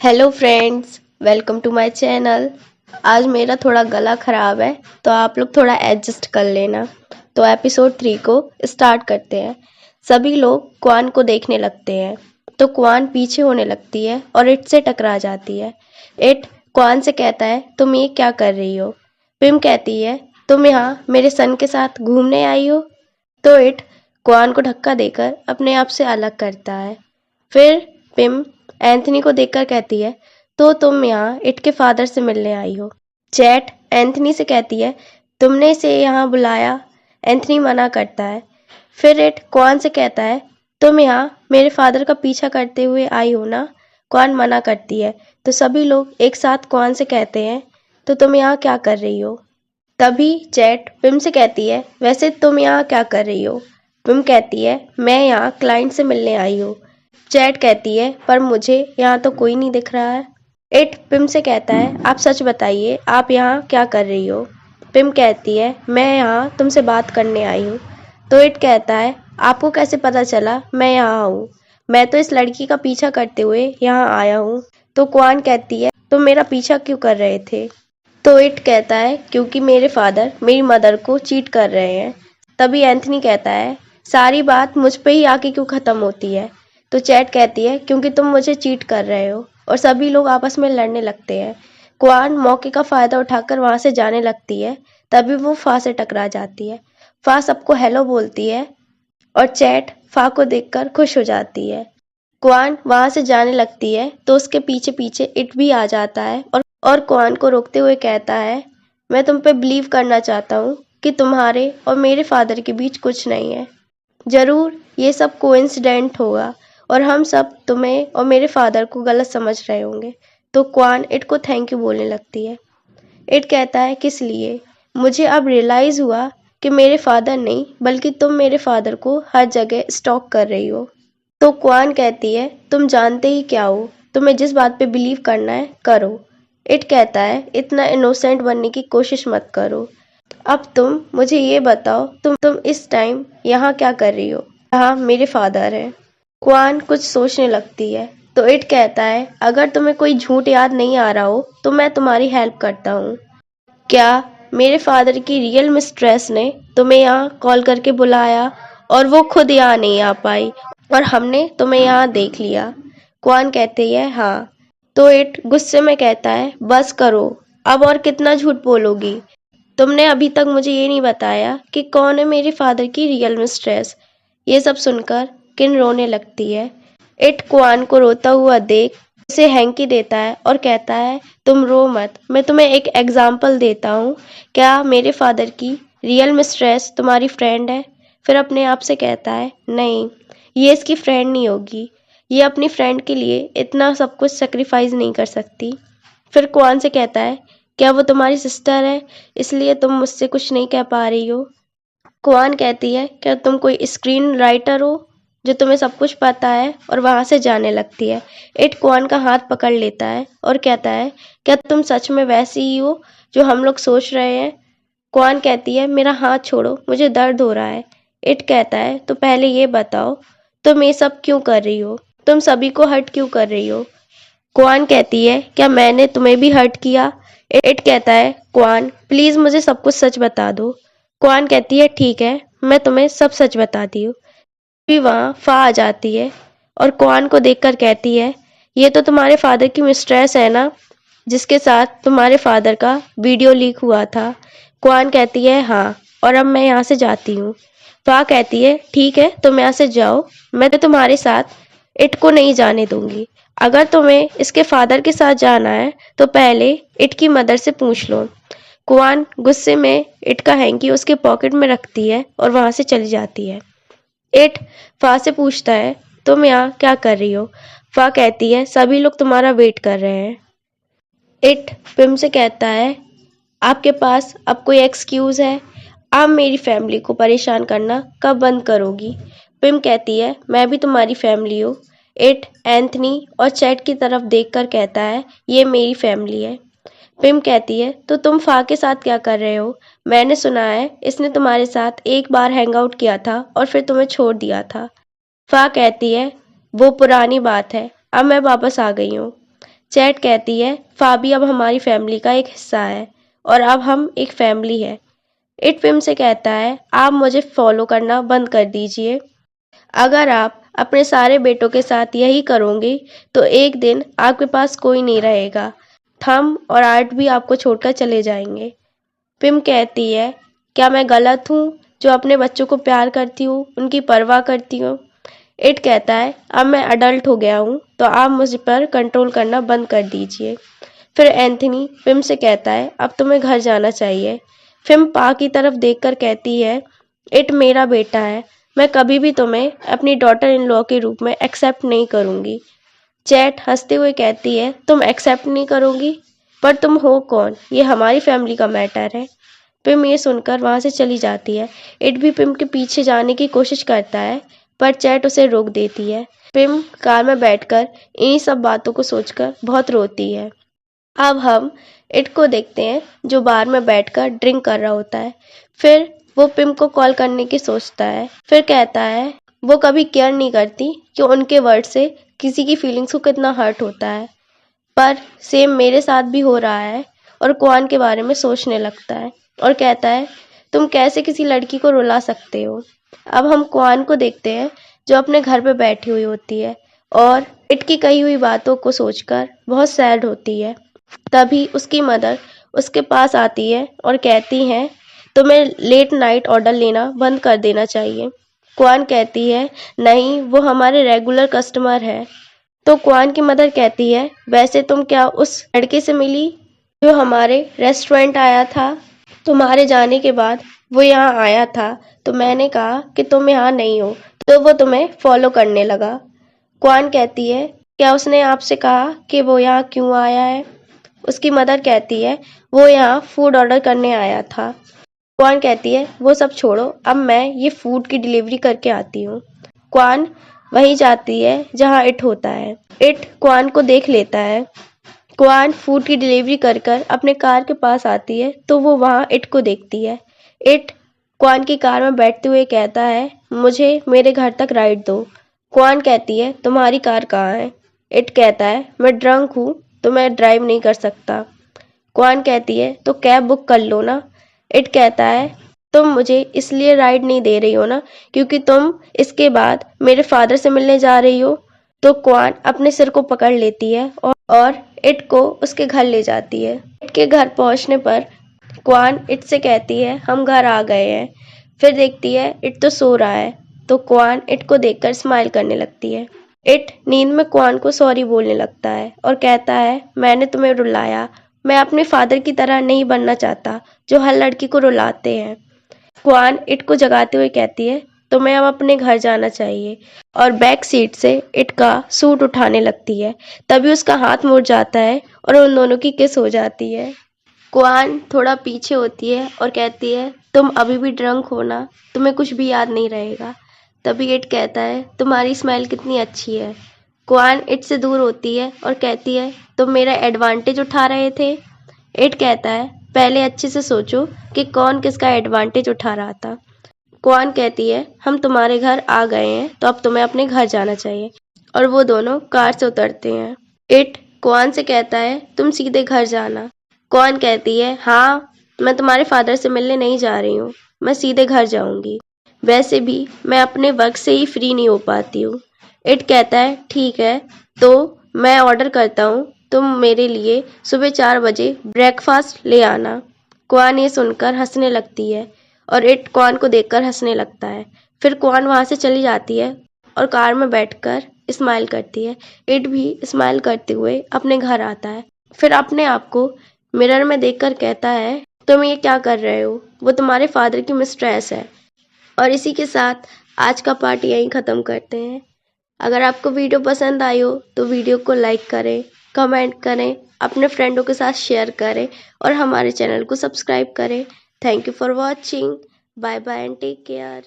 Hello friends, welcome to my channel. आज मेरा थोड़ा गला ख़राब है तो आप लोग थोड़ा एडजस्ट कर लेना। तो एपिसोड 3 को स्टार्ट करते हैं। सभी लोग क्वान को देखने लगते हैं तो क्वान पीछे होने लगती है और इट से टकरा जाती है। इट क्वान से कहता है, तुम ये क्या कर रही हो? पिम कहती है, तुम यहाँ मेरे सन के साथ घूमने आई हो? तो इट क्वान को धक्का देकर अपने आप से अलग करता है। फिर पिम एंथनी को देखकर कहती है, तो तुम यहाँ इट के फादर से मिलने आई हो। चैट एंथनी से कहती है, तुमने इसे यहाँ बुलाया? एंथनी मना करता है। फिर इट क्वान से कहता है, तुम यहाँ मेरे फादर का पीछा करते हुए आई हो ना? क्वान मना करती है। तो सभी लोग एक साथ क्वान से कहते हैं, तो तुम यहाँ क्या कर रही हो? तभी चैट पिम से कहती है, वैसे तुम यहाँ क्या कर रही हो? पिम कहती है, मैं यहाँ क्लाइंट से मिलने आई हूँ। चैट कहती है, पर मुझे यहाँ तो कोई नहीं दिख रहा है। इट पिम से कहता है, आप सच बताइए, आप यहाँ क्या कर रही हो? पिम कहती है, मैं यहाँ तुमसे बात करने आई हूँ। तो इट कहता है, आपको कैसे पता चला मैं यहाँ हूँ? मैं तो इस लड़की का पीछा करते हुए यहाँ आया हूँ। तो क्वान कहती है, तुम मेरा पीछा क्यों कर रहे थे? तो इट कहता है, क्योंकि मेरे फादर मेरी मदर को चीट कर रहे हैं। तभी एंथनी कहता है, सारी बात मुझ पे ही आके क्यों ख़त्म होती है? तो चैट कहती है, क्योंकि तुम मुझे चीट कर रहे हो। और सभी लोग आपस में लड़ने लगते हैं। क्वान मौके का फ़ायदा उठाकर वहाँ से जाने लगती है। तभी वो फा से टकरा जाती है। फा सबको हेलो बोलती है और चैट फा को देखकर खुश हो जाती है। क्वान वहाँ से जाने लगती है तो उसके पीछे पीछे इट भी आ जाता है और क्वान को रोकते हुए कहता है, मैं तुम पे बिलीव करना चाहता हूँ कि तुम्हारे और मेरे फादर के बीच कुछ नहीं है। ज़रूर ये सब कोइंसिडेंट होगा और हम सब तुम्हें और मेरे फादर को गलत समझ रहे होंगे। तो क्वान इट को थैंक यू बोलने लगती है। इट कहता है, किस लिए? मुझे अब रियलाइज़ हुआ कि मेरे फादर नहीं बल्कि तुम मेरे फादर को हर जगह स्टॉक कर रही हो। तो क्वान कहती है, तुम जानते ही क्या हो, तुम्हें जिस बात पे बिलीव करना है करो। इट कहता है, इतना इनोसेंट बनने की कोशिश मत करो। अब तुम मुझे ये बताओ, तुम इस टाइम यहाँ क्या कर रही हो? यहाँ मेरे फादर हैं। क्वान कुछ सोचने लगती है तो इट कहता है, अगर तुम्हें कोई झूठ याद नहीं आ रहा हो तो मैं तुम्हारी हेल्प करता हूँ। क्या मेरे फादर की रियल मिस्ट्रेस ने तुम्हें यहाँ कॉल करके बुलाया और वो खुद यहाँ नहीं आ पाई और हमने तुम्हें यहाँ देख लिया? क्वान कहती है, हाँ। तो इट गुस्से में कहता है, बस करो, अब और कितना झूठ बोलोगी? तुमने अभी तक मुझे ये नहीं बताया कि कौन है मेरे फादर की रियल मिस्ट्रेस। ये सब सुनकर किन रोने लगती है। इट क्वान को रोता हुआ देख उसे हैंकी देता है और कहता है, तुम रो मत, मैं तुम्हें एक एग्जाम्पल देता हूँ। क्या मेरे फादर की रियल मिस्ट्रेस तुम्हारी फ्रेंड है? फिर अपने आप से कहता है, नहीं, ये इसकी फ्रेंड नहीं होगी। ये अपनी फ्रेंड के लिए इतना सब कुछ सेक्रीफाइस नहीं कर सकती। फिर क्वान से कहता है, क्या वो तुम्हारी सिस्टर है इसलिए तुम मुझसे कुछ नहीं कह पा रही हो? क्वान कहती है, क्या तुम कोई स्क्रीन राइटर हो जो तुम्हें सब कुछ पता है? और वहाँ से जाने लगती है। इट क्वान का हाथ पकड़ लेता है और कहता है, क्या तुम सच में वैसी ही हो जो हम लोग सोच रहे हैं? क्वान कहती है, मेरा हाथ छोड़ो, मुझे दर्द हो रहा है। इट कहता है, तो पहले ये बताओ, तुम ये सब क्यों कर रही हो? तुम सभी को हर्ट क्यों कर रही हो? क्वान कहती है, क्या मैंने तुम्हें भी हर्ट किया? इट कहता है, क्वान प्लीज मुझे सब कुछ सच बता दो। क्वान कहती है, ठीक है, मैं तुम्हें सब सच बताती हूँ। भी वहाँ फा आ जाती है और क्वान को देखकर कहती है, ये तो तुम्हारे फादर की मिस्ट्रेस है ना, जिसके साथ तुम्हारे फादर का वीडियो लीक हुआ था? क्वान कहती है, हाँ, और अब मैं यहाँ से जाती हूँ। फा कहती है, ठीक है, तुम यहाँ से जाओ, मैं तो तुम्हारे साथ इट को नहीं जाने दूंगी। अगर तुम्हें इसके फादर के साथ जाना है तो पहले इट की मदर से पूछ लो। क्वान गुस्से में इट का हैंकी उसके पॉकेट में रखती है और वहां से चली जाती है। इट फा से पूछता है, तुम यहाँ क्या कर रही हो? फा कहती है, सभी लोग तुम्हारा वेट कर रहे हैं। इट पिम से कहता है, आपके पास अब कोई एक्सक्यूज है? आप मेरी फैमिली को परेशान करना कब बंद करोगी? पिम कहती है, मैं भी तुम्हारी फैमिली हूँ। इट एंथनी और चैट की तरफ देखकर कहता है, ये मेरी फैमिली है। पिम कहती है, तो तुम फा के साथ क्या कर रहे हो? मैंने सुना है इसने तुम्हारे साथ एक बार हैंग आउट किया था और फिर तुम्हें छोड़ दिया था। फा कहती है, वो पुरानी बात है, अब मैं वापस आ गई हूँ। चैट कहती है फाबी अब हमारी फैमिली का एक हिस्सा है और अब हम एक फैमिली है। इट पिम से कहता है आप मुझे फॉलो करना बंद कर दीजिए। अगर आप अपने सारे बेटों के साथ यही करोगे तो एक दिन आपके पास कोई नहीं रहेगा। थम और आर्ट भी आपको छोड़कर चले जाएंगे। पिम कहती है क्या मैं गलत हूँ जो अपने बच्चों को प्यार करती हूँ, उनकी परवाह करती हूँ। इट कहता है अब मैं अडल्ट हो गया हूँ तो आप मुझ पर कंट्रोल करना बंद कर दीजिए। फिर एंथनी पिम से कहता है अब तुम्हें घर जाना चाहिए। पिम पा की तरफ देखकर कहती है इट मेरा बेटा है, मैं कभी भी तुम्हें अपनी डॉटर इन लॉ के रूप में एक्सेप्ट नहीं करूँगी। चैट हंसते हुए कहती है तुम एक्सेप्ट नहीं करोगी, पर तुम हो कौन, ये हमारी फैमिली का मैटर है। पिम ये सुनकर वहां से चली जाती है। इट भी पिम के पीछे जाने की कोशिश करता है पर चैट उसे रोक देती है। पिम कार में बैठकर इन्हीं सब बातों को सोचकर बहुत रोती है। अब हम इट को देखते हैं जो बार में बैठकर ड्रिंक कर रहा होता है। फिर वो पिम को कॉल करने की सोचता है। फिर कहता है वो कभी केयर नहीं करती कि उनके वर्ड से किसी की फीलिंग्स को कितना हर्ट होता है, पर सेम मेरे साथ भी हो रहा है। और क्वान के बारे में सोचने लगता है और कहता है तुम कैसे किसी लड़की को रुला सकते हो। अब हम क्वान को देखते हैं जो अपने घर पे बैठी हुई होती है और इट की कही हुई बातों को सोचकर बहुत सैड होती है। तभी उसकी मदर उसके पास आती है और कहती है तुम्हें लेट नाइट ऑर्डर लेना बंद कर देना चाहिए। क्वान कहती है नहीं, वो हमारे रेगुलर कस्टमर है। तो क्वान की मदर कहती है वैसे तुम क्या उस लड़के से मिली जो हमारे रेस्टोरेंट आया था? तुम्हारे जाने के बाद वो यहाँ आया था तो मैंने कहा कि तुम यहाँ नहीं हो, तो वो तुम्हें फॉलो करने लगा। क्वान कहती है क्या उसने आपसे कहा कि वो यहाँ क्यों आया है? उसकी मदर कहती है वो यहाँ फूड ऑर्डर करने आया था। क्वान कहती है वो सब छोड़ो, अब मैं ये फूड की डिलीवरी करके आती हूँ। क्वान वहीं जाती है जहाँ इट होता है। इट क्वान को देख लेता है। क्वान फूड की डिलीवरी कर कर अपने कार के पास आती है तो वो वहाँ इट को देखती है। इट क्वान की कार में बैठते हुए कहता है मुझे मेरे घर तक राइड दो। क्वान कहती है तुम्हारी कार कहाँ है? इट कहता है मैं ड्रंक हूँ तो मैं ड्राइव नहीं कर सकता। क्वान कहती है तो कैब बुक कर लो ना। इट कहता है तुम मुझे इसलिए राइड नहीं दे रही हो ना क्योंकि तुम इसके बाद मेरे फादर से मिलने जा रही हो। तो क्वान अपने सिर को पकड़ लेती है और इट को उसके घर ले जाती है। इट के घर पहुंचने पर क्वान इट से कहती है हम घर आ गए हैं। फिर देखती है इट तो सो रहा है तो क्वान इट को देखकर स्माइल करने लगती है। इट नींद में क्वान को सॉरी बोलने लगता है और कहता है मैंने तुम्हें रुलाया, मैं अपने फादर की तरह नहीं बनना चाहता जो हर लड़की को रुलाते हैं। क्वान इट को जगाते हुए कहती है तुम्हें अब अपने घर जाना चाहिए और बैक सीट से इट का सूट उठाने लगती है। तभी उसका हाथ मुड़ जाता है और उन दोनों की किस हो जाती है। क्वान थोड़ा पीछे होती है और कहती है तुम अभी भी ड्रंक हो ना, तुम्हें कुछ भी याद नहीं रहेगा। तभी इट कहता है तुम्हारी स्माइल कितनी अच्छी है। क्वान इट से दूर होती है और कहती है तुम मेरा एडवांटेज उठा रहे थे। इट कहता है पहले अच्छे से सोचो कि कौन किसका एडवांटेज उठा रहा था। क्वान कहती है हम तुम्हारे घर आ गए हैं तो अब तुम्हें अपने घर जाना चाहिए। और वो दोनों कार से उतरते हैं। इट क्वान से कहता है तुम सीधे घर जाना। क्वान कहती है हाँ, मैं तुम्हारे फादर से मिलने नहीं जा रही हूँ, मैं सीधे घर जाऊंगी। वैसे भी मैं अपने वर्क से ही फ्री नहीं हो पाती हूँ। इट कहता है ठीक है, तो मैं ऑर्डर करता हूँ, तुम मेरे लिए सुबह 4 बजे ब्रेकफास्ट ले आना। क्वान ये सुनकर हंसने लगती है और इट क्वान को देखकर हंसने लगता है। फिर क्वान वहां से चली जाती है और कार में बैठकर स्माइल करती है। इट भी स्माइल करते हुए अपने घर आता है। फिर अपने आप को मिरर में देखकर कहता है तुम ये क्या कर रहे हो, वो तुम्हारे फादर की मिस्ट्रेस है। और इसी के साथ आज का पार्ट यहीं ख़त्म करते हैं। अगर आपको वीडियो पसंद आई हो तो वीडियो को लाइक करें, कमेंट करें, अपने फ्रेंडों के साथ शेयर करें और हमारे चैनल को सब्सक्राइब करें। Thank you for watching. Bye bye and take care.